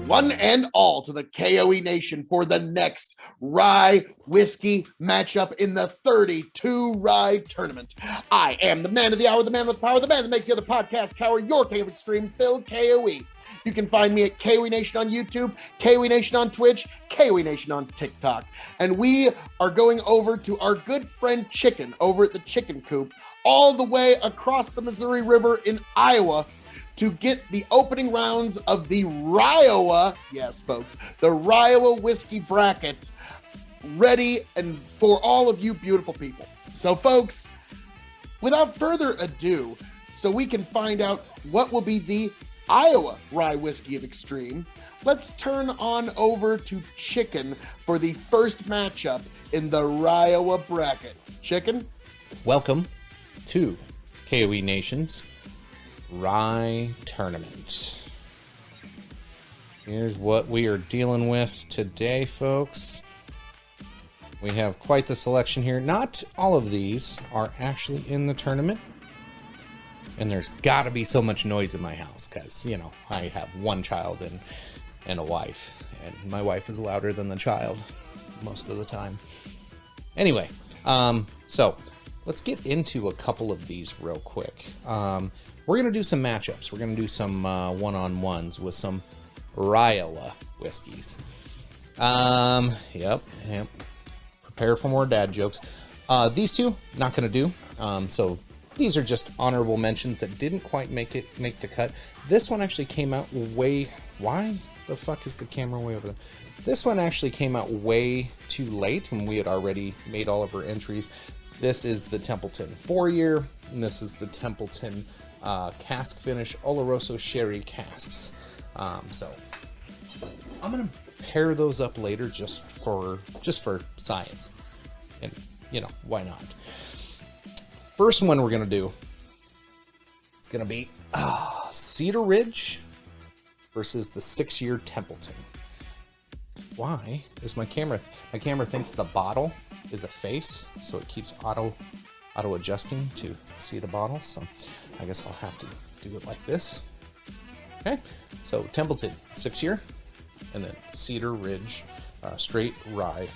one and all to the K.O.E Nation for the next Rye Whiskey matchup in the 32 Rye Tournament. I am the man of the hour, the man with the power, the man that makes the other podcast cower, your favorite stream, Phil K.O.E. You can find me at K.O.E Nation on YouTube, K.O.E Nation on Twitch, K.O.E Nation on TikTok. And we are going over to our good friend Chicken over at the Chicken Coop, all the way across the Missouri River in Iowa, to get the opening rounds of the Iowa, yes, folks, the Iowa Whiskey Bracket ready and for all of you beautiful people. So, folks, without further ado, so we can find out what will be the Iowa Rye Whiskey of Extreme, let's turn on over to Chicken for the first matchup in the Iowa bracket. Chicken? Welcome to K.O.E Nation's Rye Tournament. Here's what we are dealing with today, folks. We have quite the selection here. Not all of these are actually in the tournament. And there's got to be so much noise in my house because, you know, I have one child and a wife. And my wife is louder than the child most of the time. Anyway, so let's get into a couple of these real quick. We're going to do some matchups. We're going to do some one-on-ones with some Iowa whiskeys. Yep. Prepare for more dad jokes. These two, not going to do. So these are just honorable mentions that didn't quite make the cut. This one actually came out way... Why the fuck is the camera way over there? This one actually came out way too late when we had already made all of our entries. This is the Templeton 4-year, and this is the Templeton cask finish Oloroso sherry casks. So I'm gonna pair those up later just for science, and you know, why not? First one we're gonna do, it's gonna be Cedar Ridge versus the 6-year Templeton. Why is my camera thinks the bottle is a face, so it keeps auto adjusting to see the bottle. So I guess I'll have to do it like this. Okay, so Templeton 6-year, and then Cedar Ridge straight rye.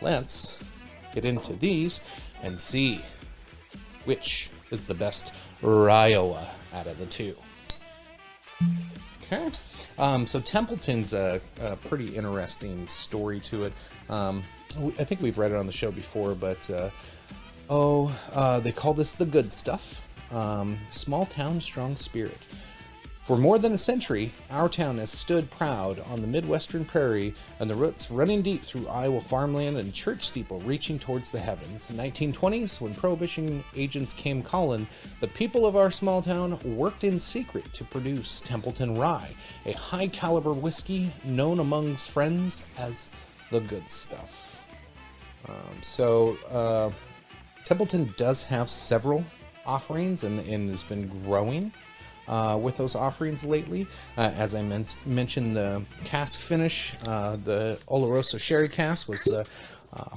Let's get into these and see which is the best Iowa out of the two. Okay, so Templeton's a pretty interesting story to it. I think we've read it on the show before, but they call this the good stuff. Small town, strong spirit. For more than a century, our town has stood proud on the Midwestern prairie, and the roots running deep through Iowa farmland and church steeple reaching towards the heavens. In the 1920s, when Prohibition agents came calling, the people of our small town worked in secret to produce Templeton Rye, a high-caliber whiskey known amongst friends as the good stuff. Templeton does have several offerings and has been growing with those offerings lately. As I mentioned, the cask finish, the Oloroso sherry cask was the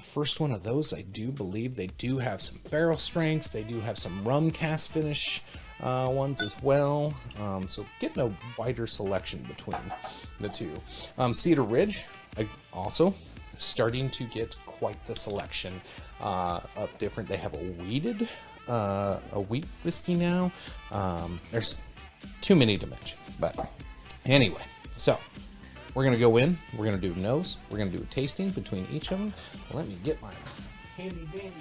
first one of those. I do believe they do have some barrel strengths. They do have some rum cask finish ones as well. So getting a wider selection between the two. Cedar Ridge, also starting to get quite the selection of different. They have a wheat whiskey now. There's too many to mention, but anyway, so we're gonna go in, we're gonna do nose, we're gonna do a tasting between each of them. Let me get my handy dandy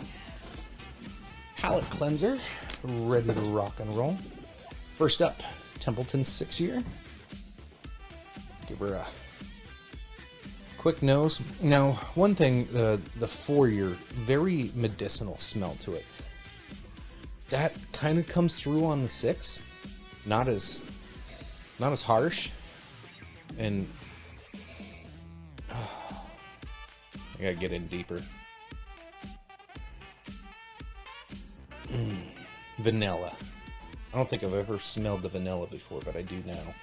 palate cleanser ready to rock and roll. First up, Templeton 6-year. Give her a quick nose. Now, one thing, the 4-year, very medicinal smell to it. That kind of comes through on the 6. Not as harsh, and I gotta get in deeper. Vanilla. I don't think I've ever smelled the vanilla before, but I do now.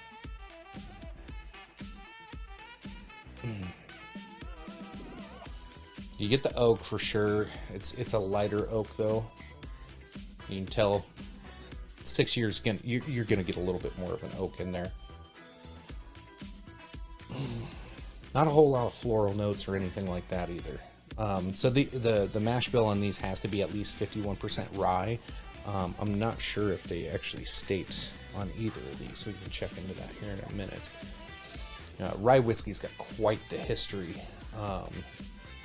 You get the oak for sure. It's a lighter oak though. You can tell 6 years again, you're going to get a little bit more of an oak in there. Not a whole lot of floral notes or anything like that either. So the mash bill on these has to be at least 51% rye. I'm not sure if they actually state on either of these. We can check into that here in a minute. Rye whiskey's got quite the history.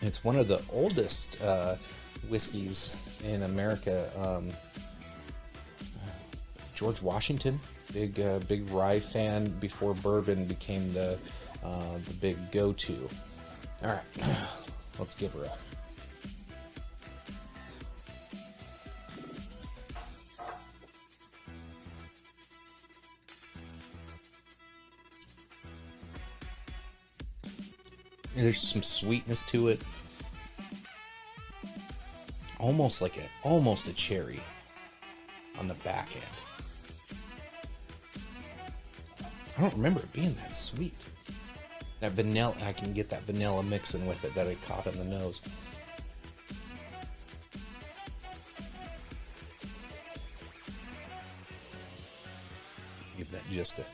It's one of the oldest whiskeys in America. George Washington, big rye fan before bourbon became the big go-to. All right, let's give her a. There's some sweetness to it, almost a cherry on the back end. I don't remember it being that sweet. That vanilla, I can get that vanilla mixing with it that I caught in the nose. Give that just a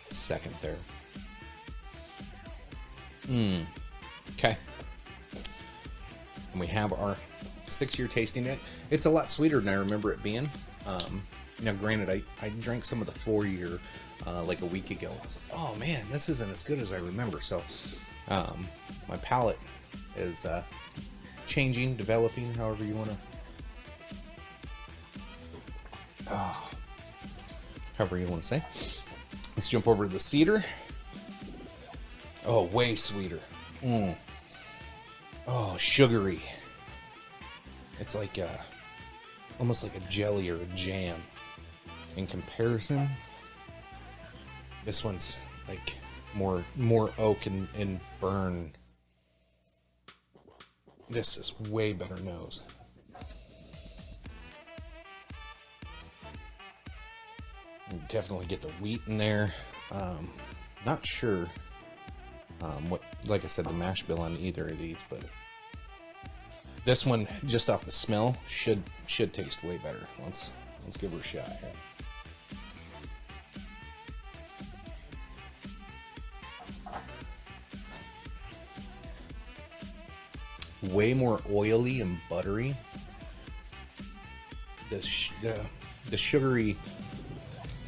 second there. Okay. And we have our 6-year tasting it. It's a lot sweeter than I remember it being. Now, granted, I drank some of the 4-year like a week ago. I was like, oh man, this isn't as good as I remember. So my palate is changing, developing, however you want to, however you want to say. Let's jump over to the cedar. Oh, way sweeter. Oh, sugary. It's like almost like a jelly or a jam. In comparison, this one's like more oak and burn. This is way better nose. You definitely get the wheat in there. Not sure what, like I said, the mash bill on either of these, but this one, just off the smell, should taste way better. Let's give her a shot here. Way more oily and buttery. The sugary,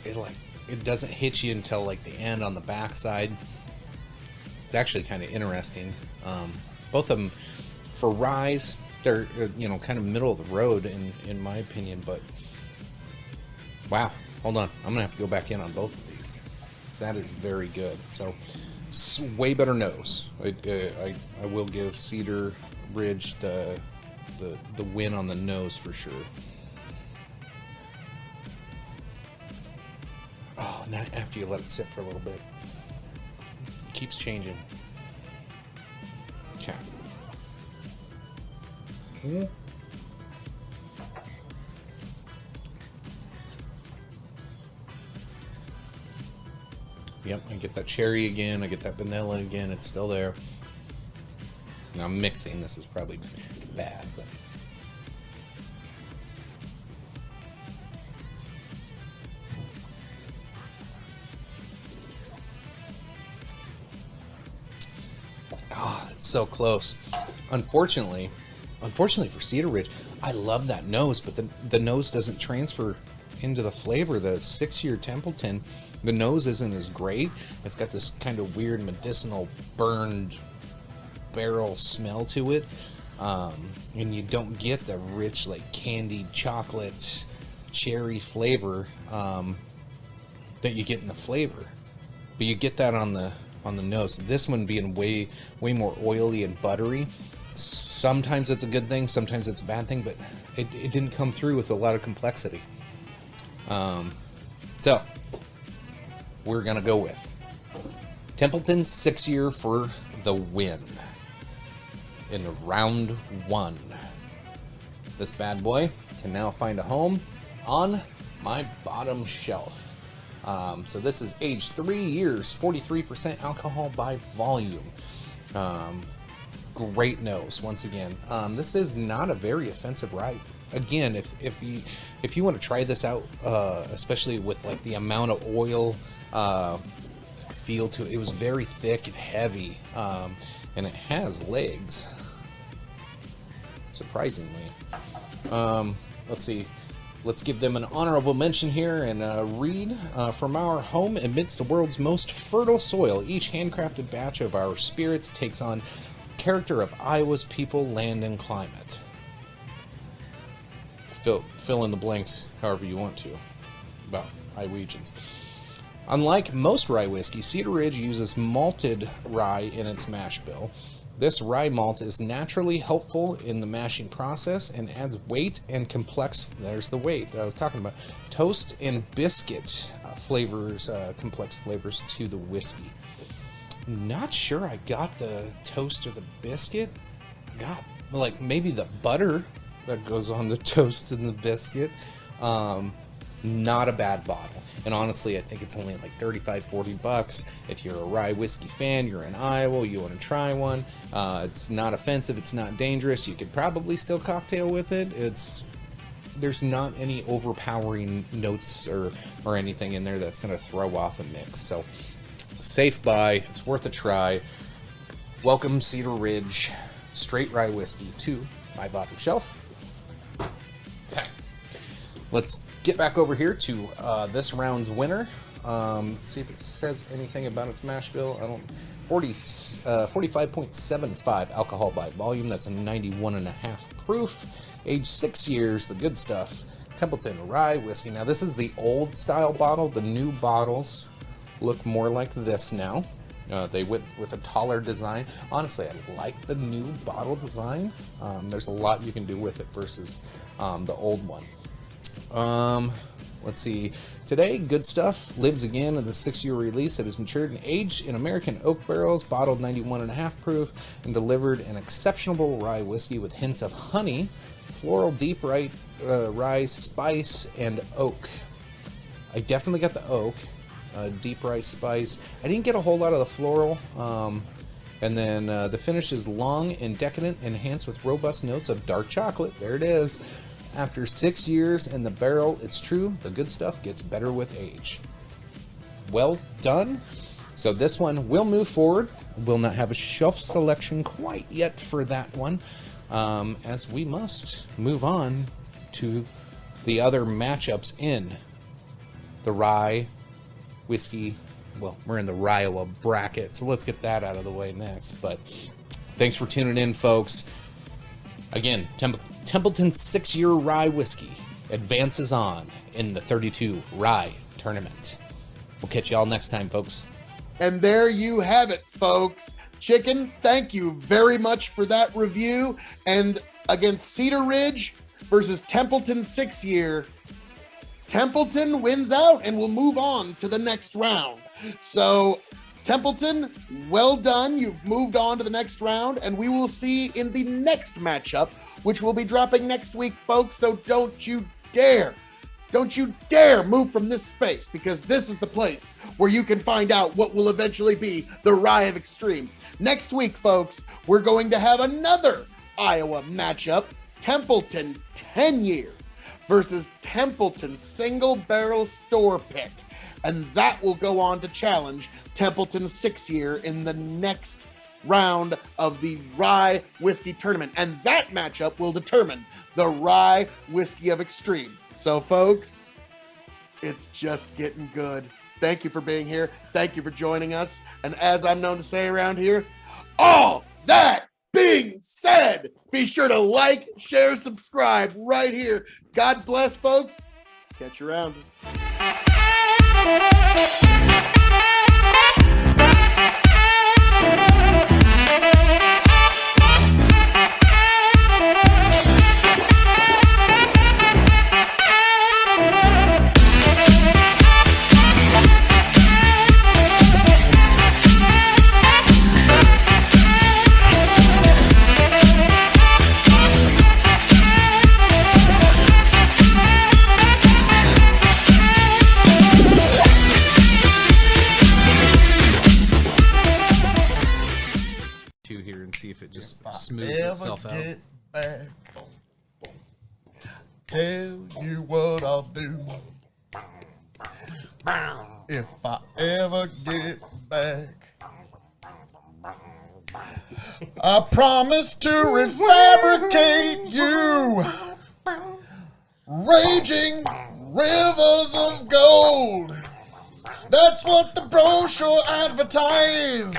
it doesn't hit you until like the end on the backside. It's actually kind of interesting. Both of them, for ryes, they're kind of middle of the road in my opinion. But wow, hold on, I'm gonna have to go back in on both of these. That is very good. So way better nose. I will give Cedar Ridge the win on the nose for sure. Oh, now after you let it sit for a little bit, it keeps changing. Okay. Yep, I get that cherry again, I get that vanilla again, it's still there. Now I'm mixing, this is probably bad, but it's so close. Unfortunately for Cedar Ridge, I love that nose, but the nose doesn't transfer into the flavor. The 6-year Templeton, the nose isn't as great. It's got this kind of weird medicinal burned barrel smell to it, and you don't get the rich like candied chocolate cherry flavor that you get in the flavor, but you get that on the nose. This one being way more oily and buttery, sometimes it's a good thing, sometimes it's a bad thing, but it didn't come through with a lot of complexity. So we're gonna go with Templeton 6-year for the win in round 1. This bad boy can now find a home on my bottom shelf. So this is aged 3 years, 43% alcohol by volume. Great nose once again. This is not a very offensive rye. Again, if you want to try this out, especially with like the amount of oil feel to it. It was very thick and heavy, and it has legs, surprisingly. Let's see. Let's give them an honorable mention here and read from our home amidst the world's most fertile soil. Each handcrafted batch of our spirits takes on character of Iowa's people, land, and climate. Fill in the blanks however you want to about Iowegians. Unlike most rye whiskey, Cedar Ridge uses malted rye in its mash bill. This rye malt is naturally helpful in the mashing process and adds weight and complex, there's the weight that I was talking about, toast and biscuit flavors, complex flavors to the whiskey. Not sure I got the toast or the biscuit. Got, like, maybe the butter that goes on the toast and the biscuit. Not a bad bottle. And honestly, I think it's only like $35-40. If you're a rye whiskey fan, you're in Iowa, you want to try one. It's not offensive, it's not dangerous. You could probably still cocktail with it. There's not any overpowering notes or anything in there that's going to throw off a mix. So, safe buy. It's worth a try. Welcome, Cedar Ridge straight rye whiskey to my bottom shelf. Okay, let's get back over here to this round's winner. Let's see if it says anything about its mash bill. 45.75 alcohol by volume. That's a 91.5 proof. Age 6 years. The good stuff. Templeton rye whiskey. Now this is the old style bottle. The new bottles look more like this now. They went with a taller design. Honestly, I like the new bottle design. There's a lot you can do with it versus the old one. Let's see. Today, Good Stuff lives again in the 6-year release. It is matured and aged in American oak barrels, bottled 91.5 proof, and delivered an exceptional rye whiskey with hints of honey, floral deep rye spice, and oak. I definitely got the oak, deep rye spice. I didn't get a whole lot of the floral. And then the finish is long and decadent, enhanced with robust notes of dark chocolate. There it is. After 6 years in the barrel, it's true, the good stuff gets better with age. Well done. So this one will move forward. We'll not have a shelf selection quite yet for that one, as we must move on to the other matchups in the rye whiskey. Well, we're in the Iowa bracket, so let's get that out of the way next. But thanks for tuning in, folks. Again, Templeton's 6-year rye whiskey advances on in the 32 Rye Tournament. We'll catch you all next time, folks. And there you have it, folks. Chicken, thank you very much for that review. And against Cedar Ridge versus Templeton 6-year, Templeton wins out and will move on to the next round. So, Templeton, well done. You've moved on to the next round, and we will see in the next matchup, which will be dropping next week, folks. So don't you dare move from this space, because this is the place where you can find out what will eventually be the Rye of Extreme. Next week, folks, we're going to have another Iowa matchup, Templeton 10-year versus Templeton single barrel store pick. And that will go on to challenge Templeton 6-year in the next round of the Rye Whiskey Tournament. And that matchup will determine the Rye Whiskey of Extreme. So, folks, it's just getting good. Thank you for being here. Thank you for joining us. And as I'm known to say around here, all that being said, be sure to like, share, subscribe right here. God bless, folks. Catch you around. Here and see if it just smooths itself out. Back, tell you what I'll do if I ever get back. I promise to refabricate you, raging rivers of gold. That's what the brochure advertised.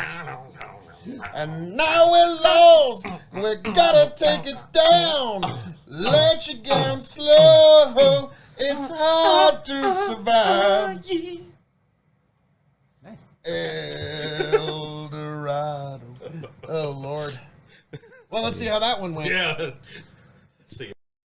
And now we're lost, we gotta take it down. Let you down slow, it's hard to survive. Nice. El Dorado. Oh, Lord. Well, let's see how that one went. Yeah,